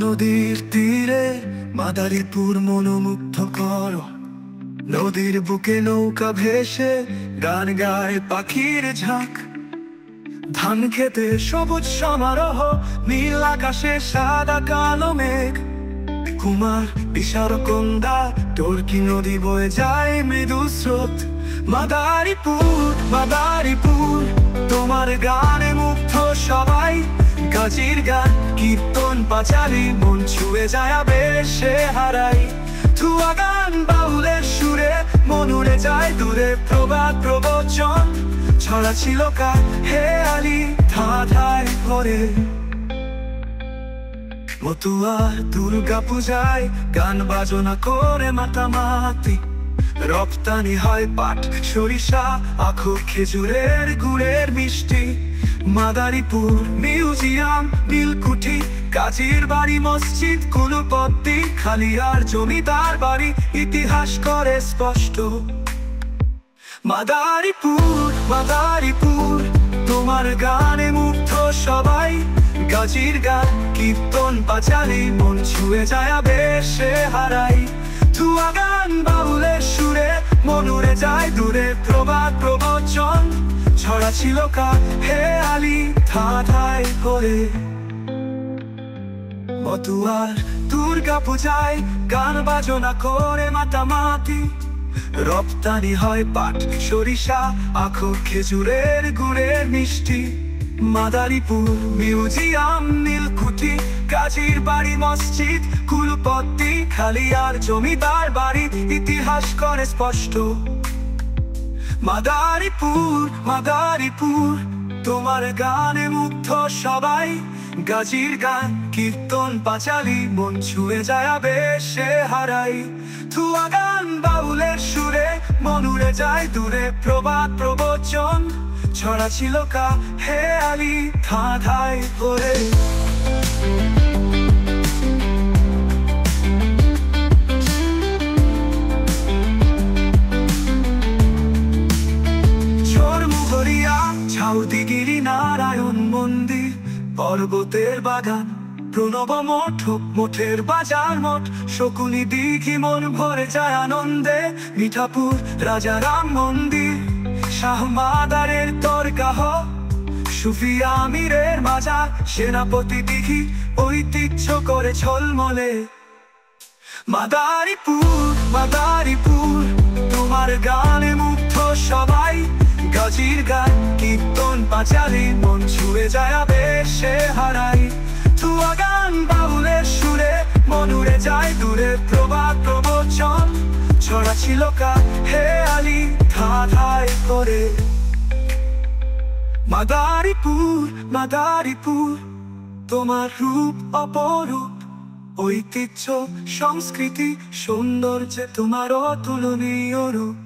নদীর তীরে মাদারীপুর মনোমুগ্ধ করো। নদীর বুকে নৌকা ভেসে গান গায় পাখির ঝাঁক। ধান খেতে সবুজ সমারোহ, নীল আকাশে সাদা কালো মেঘ। কুমার বিশারকন্দা টর্কি নদী বয়ে যায় মৃদু স্রোত। মাদারীপুর মাদারীপুর তোমার গানে মুগ্ধ সবাই। গাজির গান কীর্তন পাঁচালী মন ছুঁয়ে যায় আবেশে হারাই। ধুয়া গান বাউলের সুরে মন উড়ে যায় দূরে, প্রবাদ প্রবচন ছড়া ছিল কার হেয়ালি ধাঁধায় ভরে। মতুয়ার দুর্গা পূজায় গান বাজনা করে মাতামাতি। রপ্তানি হয় পাট সরিষা আখু খেজুরের গুড়ের মিষ্টি। মাদারীপুর মিউজিয়াম নীলকুঠি কাজীর বাড়ি মসজিদ কুলপত্তি খালিয়ার জমিদার বাড়ি ইতিহাস করে স্পষ্ট। মাদারীপুর মাদারীপুর তোমার গানে মুগ্ধ সবাই। গাজীর গান কীর্তন পাঁচালী মন ছুঁয়ে যায় আবেশে হারাই। ধুয়া গান বাউলের সুরে মন উড়ে যায় দূরে, প্রবাদ প্রবচন ছড়া ছিল কার হেয়ালি ধাঁধায় করে। মতুয়ার দুর্গা পূজায় গান বাজনা করে মাতামাতি। রপ্তানি হয় পাট সরিষা আখু খেজুরের গুড়ের মিষ্টি। মাদারীপুর মিউজিয়াম নীলকুঠি কাজীর বাড়ি মসজিদ কুলপত্তি খালিয়ার জমিদার বাড়ি ইতিহাস করে স্পষ্ট। মাদারীপুর মাদারীপুর তোমার গানে মুগ্ধ সবাই। গাজীর গান কীর্তন পাঁচালী মন ছুঁয়ে যায় আবেশে হারাই। ধুয়া গান বাউলের সুরে মন উড়ে যায় দূরে, প্রবাদ প্রবচন ছড়া ছিল কা হেয়ালি ধাঁধায় ভরে। ঝড়মুহরিয়া ঝাউদিগিরি নারায়ণ মন্দির পর্বতের বাগান প্রণব মঠ মঠের বাজার মঠ। শকুনি দিঘি মন ভরে যায় আনন্দে। মিঠাপুর রাজারাম মন্দির শাহ মাদারের দরগাহ। সুফিয়া আমিরের মাজার সেনাপতি দিঘি ঐতিহ্য করে ঝলমলে। মাদারীপুর মাদারীপুর তোমার গানে মুগ্ধ সবাই। গাজীর গান কীর্তন পাঁচালী মন ছুঁয়ে যায় আবেশে হারাই। ধুয়া গান বাউলের সুরে মন উড়ে যায় দূরে, প্রবাদ প্রবচন ছড়া ছিল কার হেয়ালি ধাঁধায় করে। মাদারীপুর মাদারীপুর তোমার রূপ অপরূপ, ঐতিহ্য সংস্কৃতি সৌন্দর্যে তোমার অতুলনীয় রূপ।